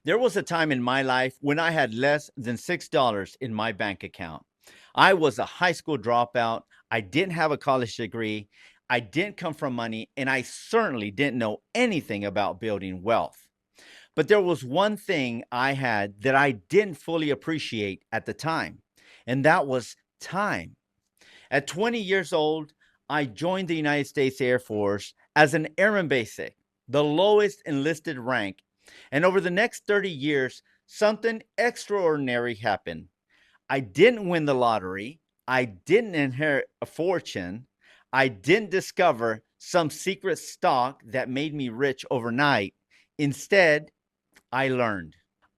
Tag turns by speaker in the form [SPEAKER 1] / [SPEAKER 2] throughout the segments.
[SPEAKER 1] There was a time in my life when I had less than $6 in my bank account. I was a high school dropout. I didn't have a college degree. I didn't come from money, and I certainly didn't know anything about building wealth. But there was one thing I had that I didn't fully appreciate at the time, and that was time. At 20 years old, I joined the United States Air Force as an Airman Basic, the lowest enlisted rank. And over the next 30 years, something extraordinary happened. I didn't win the lottery. I didn't inherit a fortune. I didn't discover some secret stock that made me rich overnight. Instead, I learned.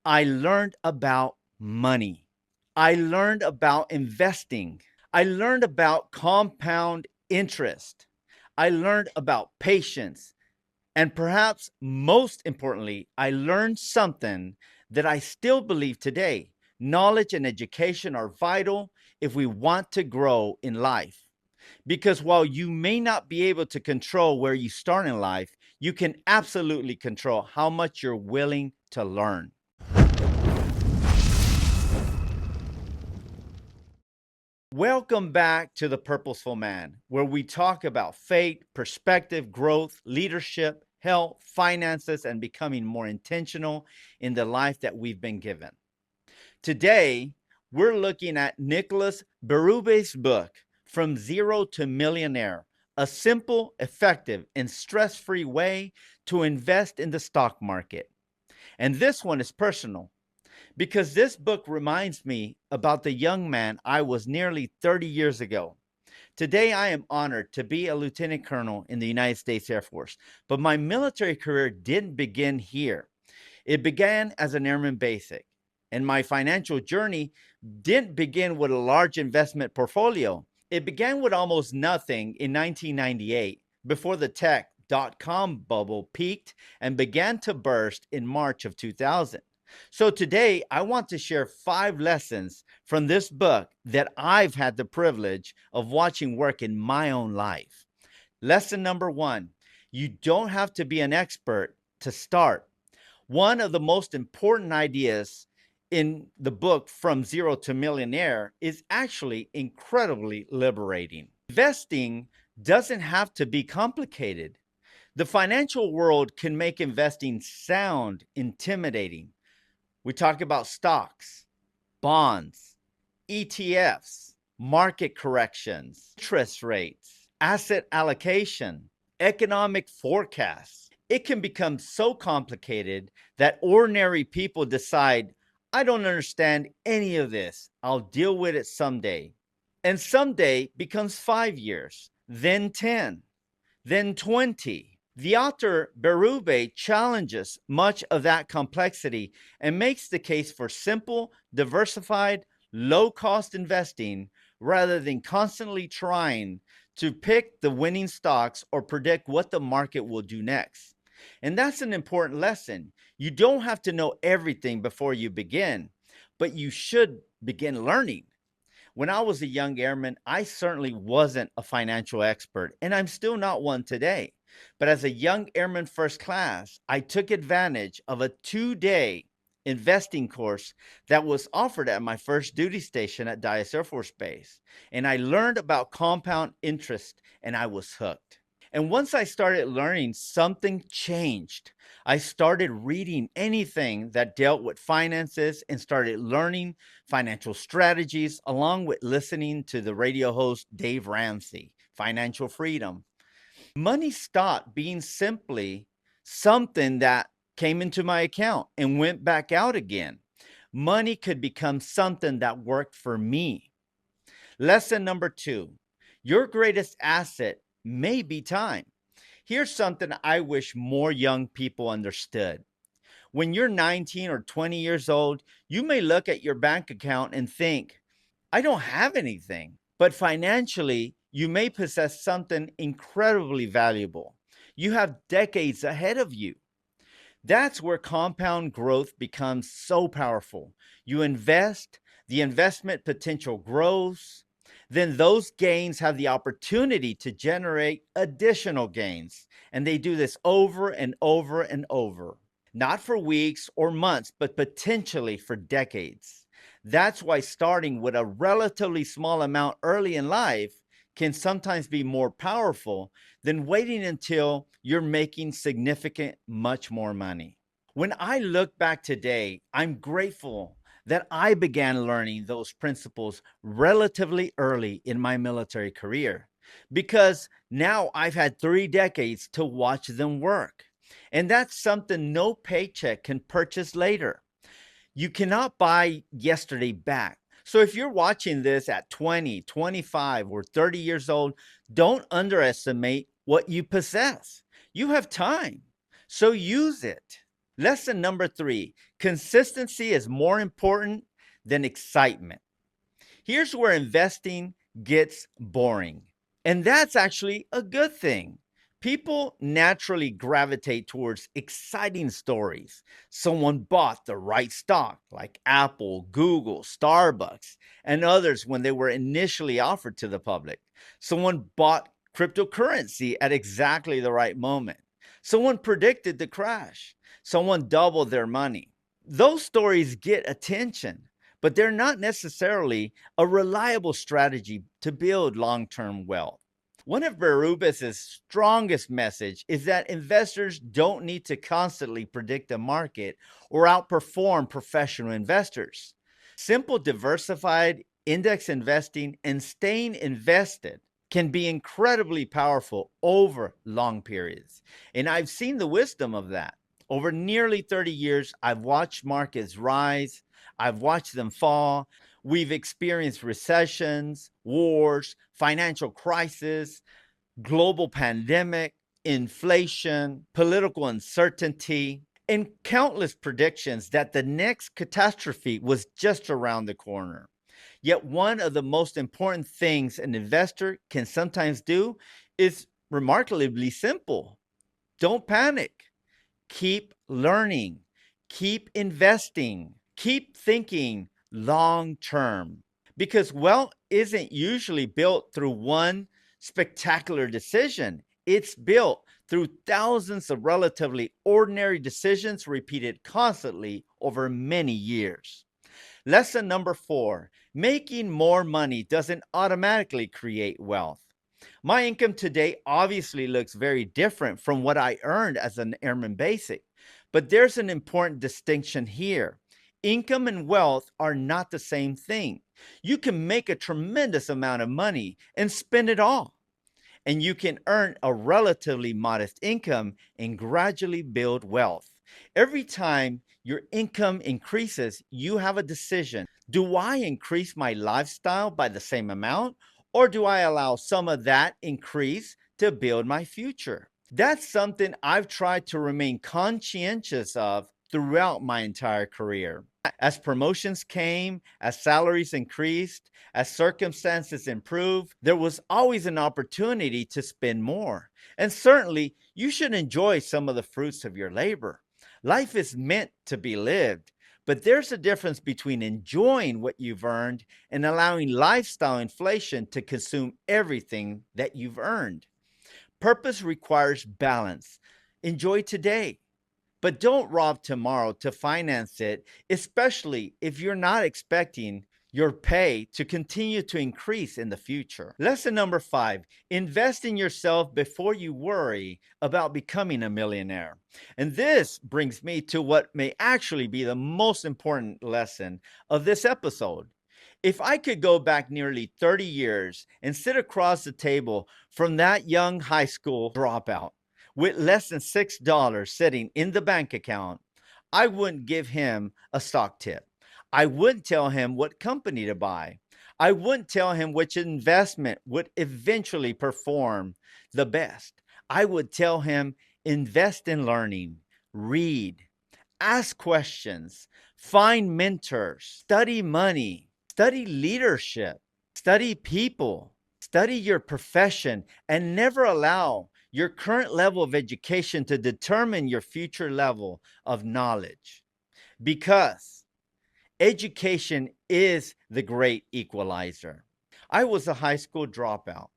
[SPEAKER 1] I learned about money. I learned about investing. I learned about compound interest. I learned about patience. And perhaps most importantly, I learned something that I still believe today. Knowledge and education are vital if we want to grow in life. Because while you may not be able to control where you start in life, you can absolutely control how much you're willing to learn. Welcome back to the Purposeful Man, where we talk about faith, perspective, growth, leadership, health, finances, and becoming more intentional in the life that we've been given. Today, we're looking at Nicolas Bérubé's book, From Zero to Millionaire, a simple, effective, and stress-free way to invest in the stock market. And this one is personal, because this book reminds me about the young man I was nearly 30 years ago. Today, I am honored to be a lieutenant colonel in the United States Air Force, but my military career didn't begin here. It began as an Airman Basic, and my financial journey didn't begin with a large investment portfolio. It began with almost nothing in 1998 before the tech.com bubble peaked and began to burst in March of 2000. So today, I want to share 5 lessons from this book that I've had the privilege of watching work in my own life. Lesson number 1, you don't have to be an expert to start. One of the most important ideas in the book From Zero to Millionaire is actually incredibly liberating. Investing doesn't have to be complicated. The financial world can make investing sound intimidating. We talk about stocks, bonds, ETFs, market corrections, interest rates, asset allocation, economic forecasts. It can become so complicated that ordinary people decide, I don't understand any of this. I'll deal with it someday. And someday becomes 5 years, then 10, then 20. The author Bérubé challenges much of that complexity and makes the case for simple, diversified, low-cost investing rather than constantly trying to pick the winning stocks or predict what the market will do next. And that's an important lesson. You don't have to know everything before you begin, but you should begin learning. When I was a young airman, I certainly wasn't a financial expert, and I'm still not one today. But as a young Airman First Class, I took advantage of a 2-day investing course that was offered at my first duty station at Dyess Air Force Base. And I learned about compound interest, and I was hooked. And once I started learning, something changed. I started reading anything that dealt with finances and started learning financial strategies, along with listening to the radio host Dave Ramsey, Financial Freedom. Money stopped being simply something that came into my account and went back out again. Money could become something that worked for me. Lesson number 2, your greatest asset may be time. Here's something I wish more young people understood. When you're 19 or 20 years old, you may look at your bank account and think, I don't have anything. But financially, you may possess something incredibly valuable. You have decades ahead of you. That's where compound growth becomes so powerful. You invest, the investment potential grows, then those gains have the opportunity to generate additional gains. And they do this over and over and over. not for weeks or months, but potentially for decades. That's why starting with a relatively small amount early in life can sometimes be more powerful than waiting until you're making significant, much more money. When I look back today, I'm grateful that I began learning those principles relatively early in my military career because now I've had 3 decades to watch them work. And that's something no paycheck can purchase later. You cannot buy yesterday back. So if you're watching this at 20, 25, or 30 years old, don't underestimate what you possess. You have time, so use it. Lesson number 3, consistency is more important than excitement. Here's where investing gets boring. And that's actually a good thing. People naturally gravitate towards exciting stories. Someone bought the right stock, like Apple, Google, Starbucks, and others when they were initially offered to the public. Someone bought cryptocurrency at exactly the right moment. Someone predicted the crash. Someone doubled their money. Those stories get attention, but they're not necessarily a reliable strategy to build long-term wealth. One of Bérubé's strongest message is that investors don't need to constantly predict the market or outperform professional investors. Simple diversified index investing and staying invested can be incredibly powerful over long periods. And I've seen the wisdom of that. Over nearly 30 years, I've watched markets rise, I've watched them fall. We've experienced recessions, wars, financial crisis, global pandemic, inflation, political uncertainty, and countless predictions that the next catastrophe was just around the corner. Yet one of the most important things an investor can sometimes do is remarkably simple. Don't panic. Keep learning, keep investing, keep thinking long term. Because wealth isn't usually built through one spectacular decision, it's built through thousands of relatively ordinary decisions repeated constantly over many years. Lesson number 4, making more money doesn't automatically create wealth. My income today obviously looks very different from what I earned as an Airman Basic, but there's an important distinction here. Income and wealth are not the same thing. You can make a tremendous amount of money and spend it all, and you can earn a relatively modest income and gradually build wealth. Every time your income increases, you have a decision. Do I increase my lifestyle by the same amount, or do I allow some of that increase to build my future? That's something I've tried to remain conscientious of throughout my entire career. As promotions came, as salaries increased, as circumstances improved, there was always an opportunity to spend more. And certainly, you should enjoy some of the fruits of your labor. Life is meant to be lived, but there's a difference between enjoying what you've earned and allowing lifestyle inflation to consume everything that you've earned. Purpose requires balance. Enjoy today, but don't rob tomorrow to finance it, especially if you're not expecting your pay to continue to increase in the future. Lesson number 5, invest in yourself before you worry about becoming a millionaire. And this brings me to what may actually be the most important lesson of this episode. If I could go back nearly 30 years and sit across the table from that young high school dropout with less than $6 sitting in the bank account, I wouldn't give him a stock tip. I wouldn't tell him what company to buy. I wouldn't tell him which investment would eventually perform the best. I would tell him invest in learning, read, ask questions, find mentors, study money, study leadership, study people, study your profession, and never allow your current level of education to determine your future level of knowledge. Because education is the great equalizer. I was a high school dropout,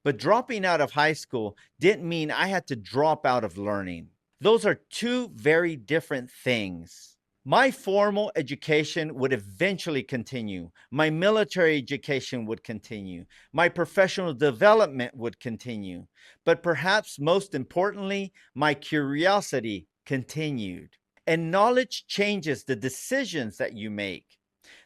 [SPEAKER 1] but dropping out of high school didn't mean I had to drop out of learning. Those are two very different things. My formal education would eventually continue. My military education would continue. My professional development would continue. But perhaps most importantly, my curiosity continued. And knowledge changes the decisions that you make.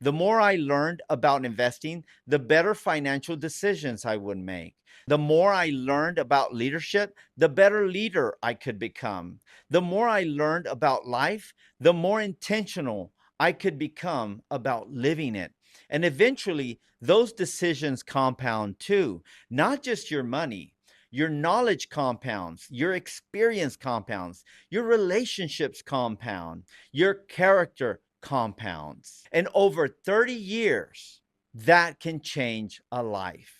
[SPEAKER 1] The more I learned about investing, the better financial decisions I would make. The more I learned about leadership, the better leader I could become. The more I learned about life, the more intentional I could become about living it. And eventually, those decisions compound too, not just your money. Your knowledge compounds, your experience compounds, your relationships compound, your character compounds. And over 30 years, that can change a life.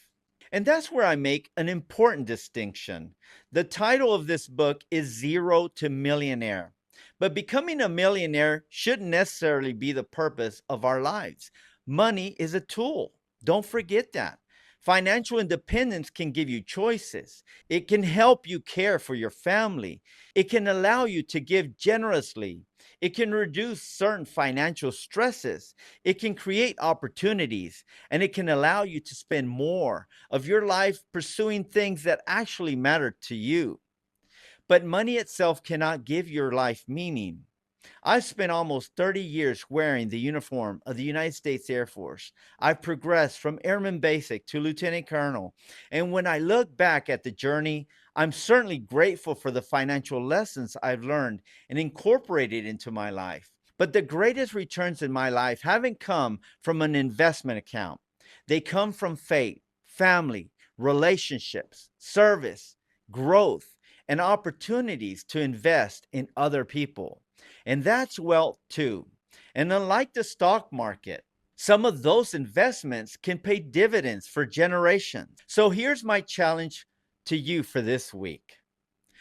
[SPEAKER 1] And that's where I make an important distinction. The title of this book is Zero to Millionaire. But becoming a millionaire shouldn't necessarily be the purpose of our lives. Money is a tool. Don't forget that. Financial independence can give you choices. It can help you care for your family. It can allow you to give generously. It can reduce certain financial stresses. It can create opportunities, and it can allow you to spend more of your life pursuing things that actually matter to you. But money itself cannot give your life meaning. I've spent almost 30 years wearing the uniform of the United States Air Force. I've progressed from Airman Basic to Lieutenant Colonel. And when I look back at the journey, I'm certainly grateful for the financial lessons I've learned and incorporated into my life. But the greatest returns in my life haven't come from an investment account. They come from faith, family, relationships, service, growth, and opportunities to invest in other people. And that's wealth too. And unlike the stock market, some of those investments can pay dividends for generations. So here's my challenge to you for this week.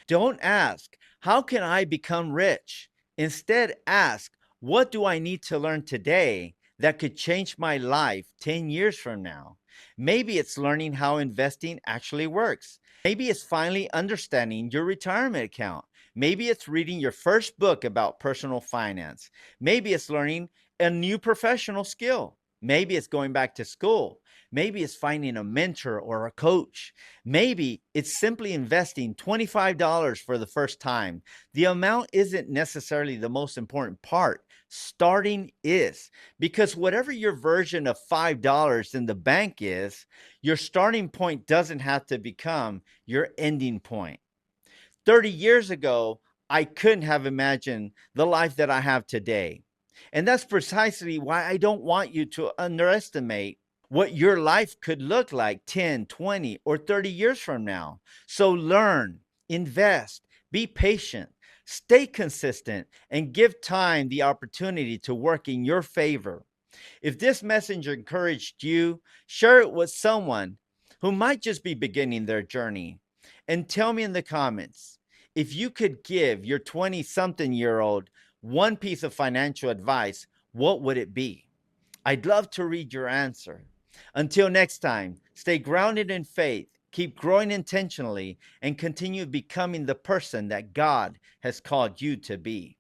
[SPEAKER 1] Don't ask, how can I become rich? Instead, ask, what do I need to learn today that could change my life 10 years from now? Maybe it's learning how investing actually works. Maybe it's finally understanding your retirement account. Maybe it's reading your first book about personal finance. Maybe it's learning a new professional skill. Maybe it's going back to school. Maybe it's finding a mentor or a coach. Maybe it's simply investing $25 for the first time. The amount isn't necessarily the most important part. Starting is, because whatever your version of $5 in the bank is, your starting point doesn't have to become your ending point. 30 years ago, I couldn't have imagined the life that I have today. And that's precisely why I don't want you to underestimate what your life could look like 10, 20, or 30 years from now. So learn, invest, be patient, stay consistent, and give time the opportunity to work in your favor. If this message encouraged you, share it with someone who might just be beginning their journey. And tell me in the comments, if you could give your 20-something-year-old one piece of financial advice, what would it be? I'd love to read your answer. Until next time, stay grounded in faith, keep growing intentionally, and continue becoming the person that God has called you to be.